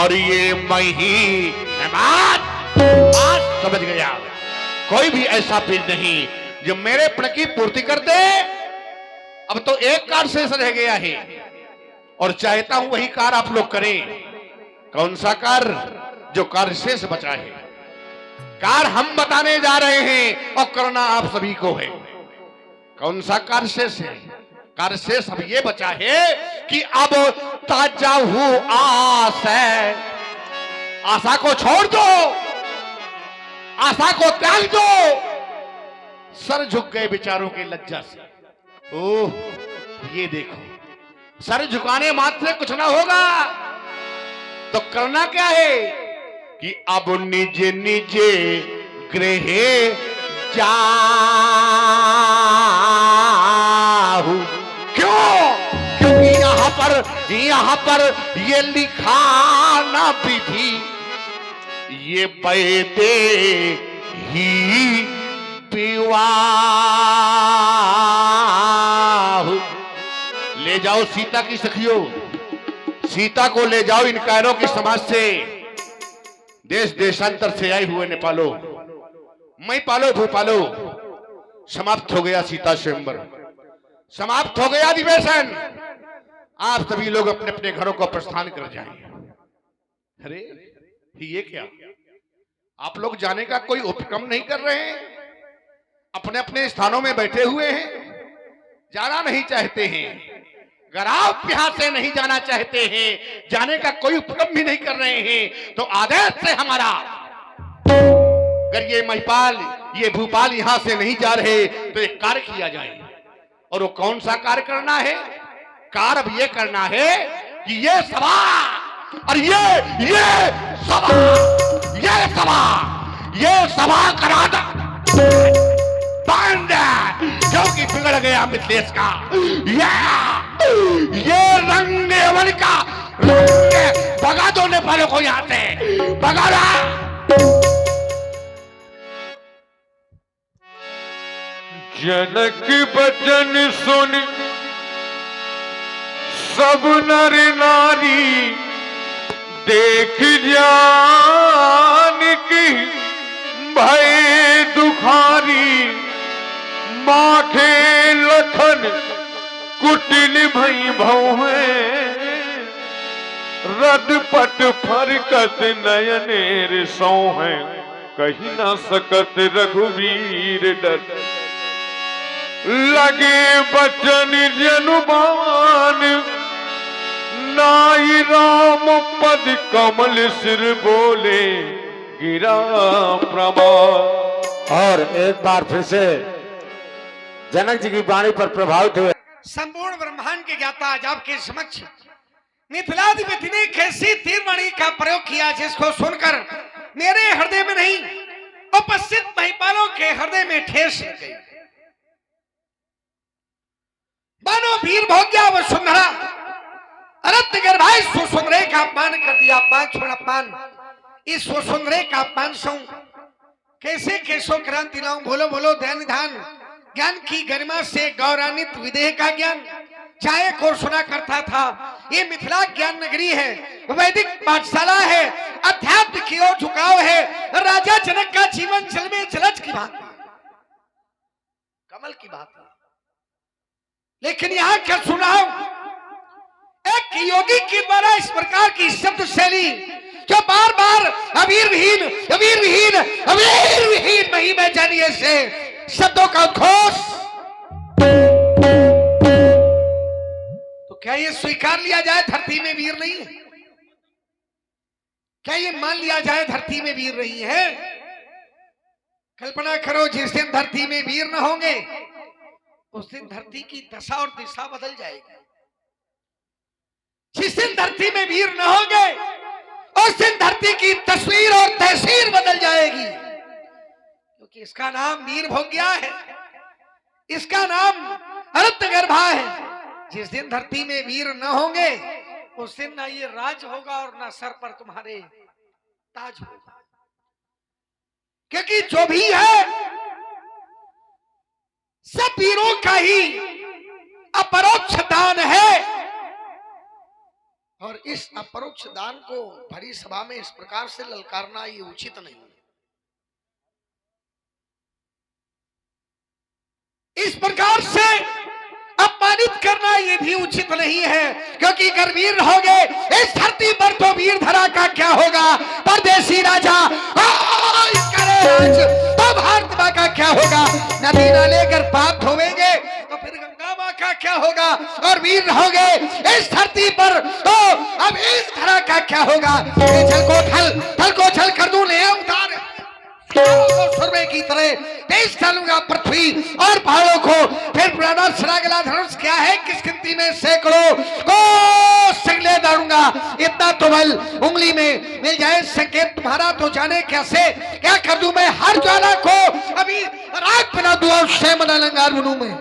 और ये मैं ही बात समझ गया। कोई भी ऐसा पीर नहीं जो मेरे प्रण की पूर्ति कर दे। अब तो एक कार्य शेष रह गया है और चाहता हूं वही कार्य आप लोग करें। कौन सा कार्य? जो कार्य शेष बचा है, कार्य हम बताने जा रहे हैं और करना आप सभी को है। कौन सा कार्य शेष है? कार्य शेष अब ये बचा है कि अब ताजा हूं आस है। आशा को छोड़ दो, आशा को त्याग दो। सर झुक गए बेचारों के लज्जा से। ओह, ये देखो, सर झुकाने मात्र कुछ ना होगा तो करना क्या है कि अब निजे निजे गृह जाऊं। क्यों? क्योंकि यहां पर ये लिखा ना विधि, ये बैदे ही विवाह। ले जाओ सीता की सखियों, सीता को ले जाओ इन कायरों की समाज से, देश देशांतर से आए हुए नेपालो, मई पालो भूपालो। समाप्त हो गया सीता स्वयंवर, समाप्त हो गया अधिवेशन। आप सभी लोग अपने अपने घरों को प्रस्थान कर जाएं। अरे ये क्या, आप लोग जाने का कोई उपक्रम नहीं कर रहे हैं? अपने अपने स्थानों में बैठे हुए हैं, जाना नहीं चाहते हैं। अगर आप यहां से नहीं जाना चाहते हैं, जाने का कोई उपक्रम भी नहीं कर रहे हैं, तो आदेश से हमारा, अगर ये महिपाल ये भूपाल यहां से नहीं जा रहे तो एक कार्य किया जाए। और वो कौन सा कार्य करना है? कार्य अब ये करना है कि ये सभा और ये सभा कराना बंद, क्योंकि बिगड़ गया मिथिलेश का ये रंगेवन का। भगा दो नेपालों को यहां से, भगा ला। जनक बचन सुन सब नर नारी, देख जान की भय दुखारी। माखे लखन कुटिल भई भौहे, रद पट फरकत नयनेर सौहें। कही न सकत रघुवीर डर, लगे बचन जनुबान। नाई राम पद कमल सिर बोले, गिरा प्रमाण। और एक बार फिर से जनक जी की वाणी पर प्रभावित हुए। संपूर्ण ब्रह्मांड के ज्ञाता आज आपके समक्ष मिथिलाधिपति ने कैसी तीरमणि का प्रयोग किया, जिसको सुनकर मेरे हृदय में नहीं उपस्थित महिपालों के हृदय में ठेस लग गई। मानो वीर भोग्या वसुंधरा अरत्न गर्भाई सुसुंदरे का अपमान कर दिया। अपमान छोड़ अपमान, इस वसुंधरे का अपमान सौ कैसे केशव क्रांति लाऊं। बोलो बोलो ध्यान ध्यान। ज्ञान की गरिमा से गौरवान्वित विदेह का ज्ञान चाहे को सुना करता था। ये मिथिला ज्ञान नगरी है, वैदिक पाठशाला है, अध्यात्म की ओर झुकाव है। राजा जनक का जीवन जल में जलज की बात, कमल की बात। लेकिन यहाँ क्या सुनाऊं, एक योगी के द्वारा इस प्रकार की शब्द शैली जो बार बार अबीर विहीन अबीर विहीन अबीर विहीन नहीं मैं जानिए से शब्दों का उद्घोष, तो क्या ये स्वीकार लिया जाए धरती में वीर नहीं है? क्या ये मान लिया जाए धरती में वीर नहीं है? कल्पना करो, जिस दिन धरती में वीर न होंगे उस दिन धरती की दशा और दिशा बदल जाएगी। जिस दिन धरती में वीर न होंगे उस दिन धरती की तस्वीर और तहसीर बदल जाएगी, क्योंकि इसका नाम वीर भोग्या है, इसका नाम अरत्न गर्भा है। जिस दिन धरती में वीर न होंगे उस दिन ना ये राज होगा और ना सर पर तुम्हारे ताज होगा, क्योंकि जो भी है सब वीरों का ही अपरोक्ष दान है। और और इस अपरोक्ष दान को भरी सभा में इस प्रकार से ललकारना ये उचित नहीं। इस प्रकार से अपमानित करना ये भी उचित नहीं है, क्योंकि अगर वीर रहोगे इस धरती पर तो वीर धरा का क्या होगा, परदेसी राजा करे राज तो भारत मां का क्या होगा, नदी नाले अगर पाप धोवेंगे तो फिर गंगा मां का क्या होगा, और वीर रहोगे इस धरती पर तो अब इस धरा का क्या होगा। थल को छल कर दूं ले उतार सुरमे की तरह तेज डालूंगा पृथ्वी और पहाड़ों को, फिर पुराना सरागला धनुष क्या है किस गिनती में सैकड़ों को सगले डालूंगा। इतना तो बल उंगली में मिल जाए संकेत तुम्हारा तो जाने कैसे क्या कर दूं मैं, हर ज्वाला को अभी राख बना दूं और स्वयं बना लंगार बनूं मैं।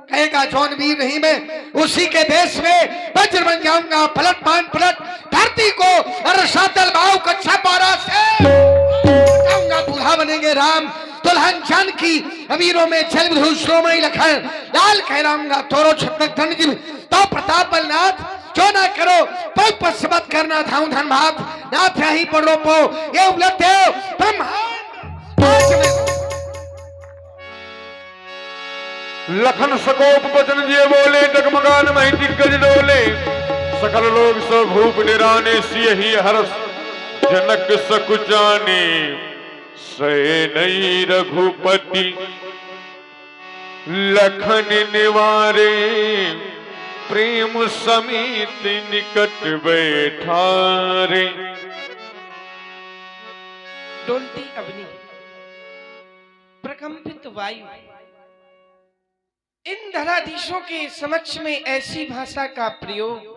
कहेगा जौन वीर नहीं मैं उसी के देश में वज्र बन जाऊंगा, पलट मान पलट धरती को और सातल भाव कच्छा पारा से दूल्हा बनेंगे राम दुल्हन जानकी, अमीरों में चल में लखन लाल कहलाऊंगा तोरो छत्रक धन जी तो प्रताप बलनाथ जो ना करो पर मत करना धाम धन भात ना ही पड़ो पो ये उलट देव लखन सकोप बचन दिए बोले डगमगान मही दिग्गज डोले, सकल लोग सब भूप निराने सिय ही हरस जनक सकुचाने, सहे नहीं रघुपति लखन निवारे, प्रेम समेत निकट बैठारे। डोलती अग्नि, प्रकंपित वायु, इन धराधीशों के समक्ष में ऐसी भाषा का प्रयोग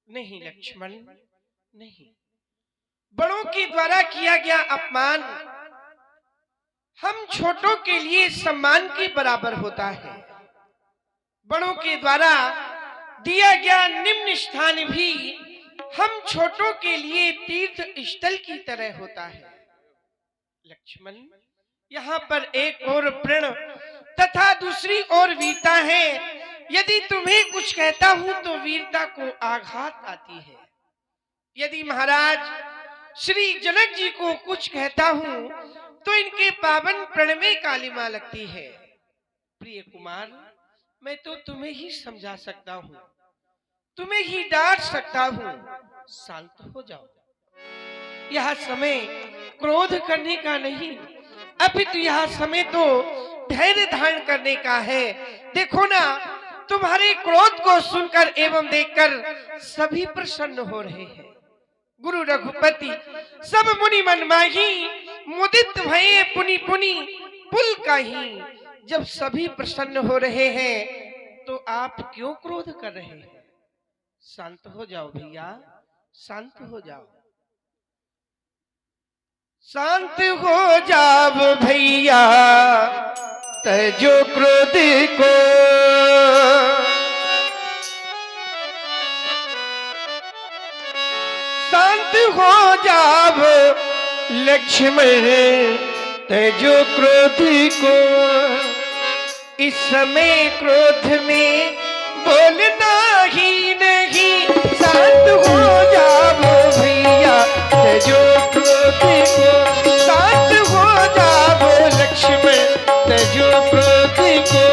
नहीं लक्ष्मण, नहीं। बड़ों के द्वारा किया गया अपमान हम छोटों के लिए सम्मान के बराबर होता है। बड़ों के द्वारा दिया गया निम्न स्थान भी हम छोटों के लिए तीर्थ स्थल की तरह होता है। लक्ष्मण, यहाँ पर एक और प्रण तथा दूसरी ओर वीरता है। यदि तुम्हें कुछ कहता हूं तो वीरता को आघात आती है। यदि महाराज श्री जनक जी को कुछ कहता हूं तो इनके पावन प्रण में कालिमा लगती है। प्रिय कुमार, मैं तो तुम्हें ही समझा सकता हूं, तुम्हें ही डांट सकता हूं। शांत हो जाओ। यह समय क्रोध करने का नहीं, अपितु यह समय तो धैर्य धारण करने का है। देखो ना, तुम्हारे क्रोध को सुनकर एवं देखकर सभी प्रसन्न हो रहे हैं। गुरु रघुपति सब मुनि मन माही, मुदित भये पुनि पुनि पुल काही। जब सभी प्रसन्न हो रहे हैं तो आप क्यों क्रोध कर रहे हैं? शांत हो जाओ भैया, शांत हो जाओ, शांत हो जाओ भैया, तजो क्रोध को। शांत हो जाओ लक्ष्मण, तजो क्रोध को। इस समय क्रोध में बोलना ही नहीं। शांत हो जाओ भैया, तजो क्रोध को। शांत हो जाओ लक्ष्मण, तजो क्रोध को।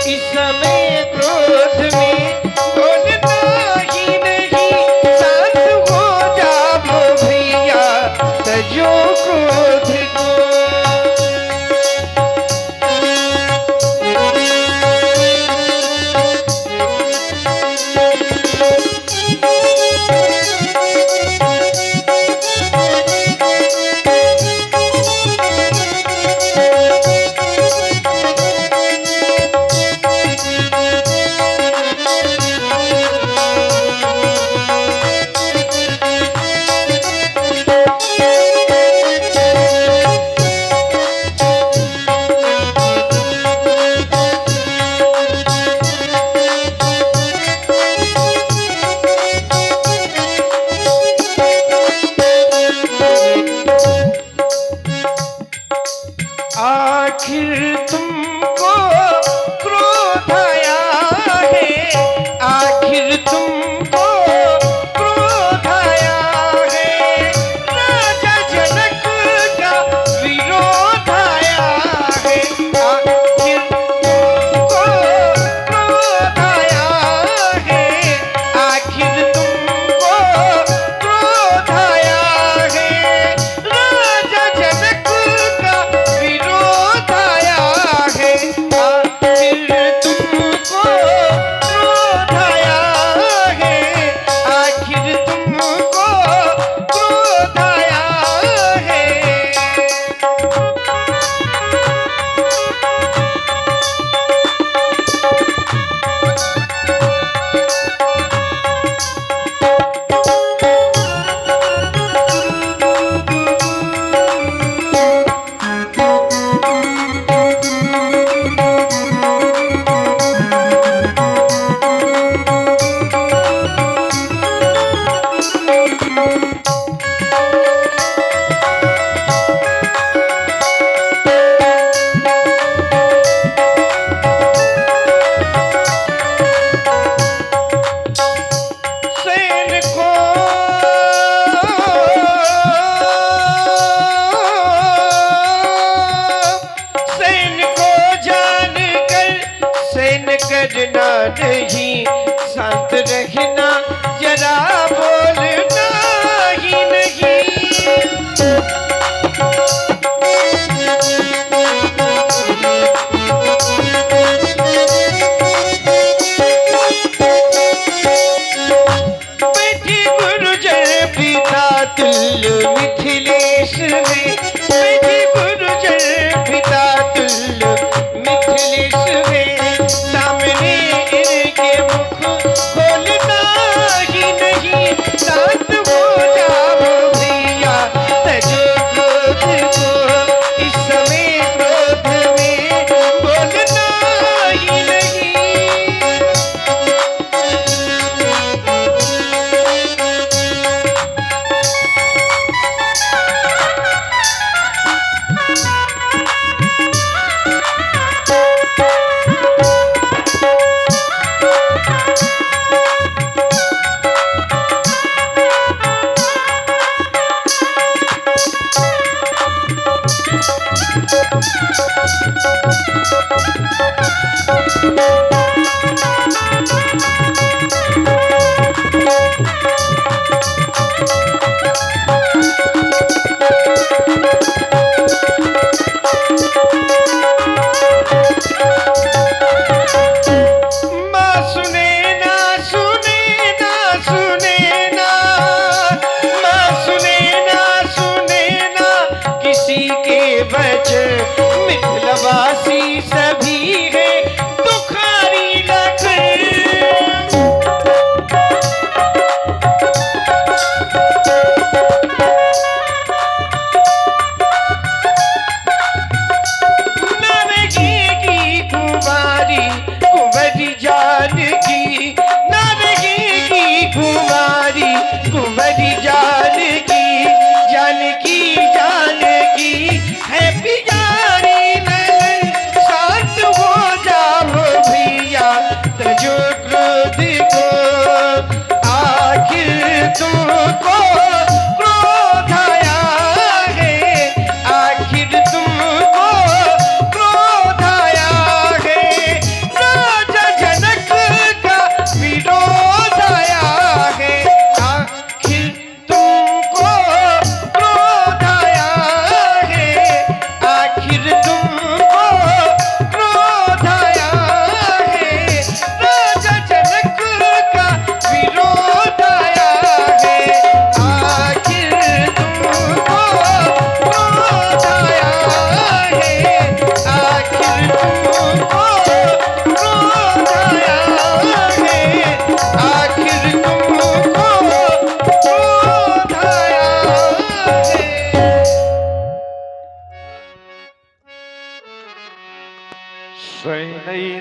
इस समय क्रोध में बोलना ही नहीं। शांत हो जाओ भैया, तजो क्रोध को।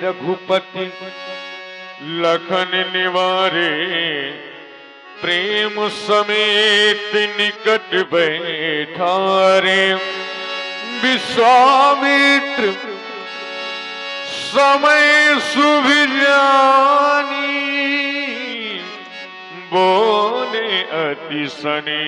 रघुपति लखन निवारे प्रेम समेत निकट बैठारे विश्वामित्र समय सुभिजानी बोले अति सने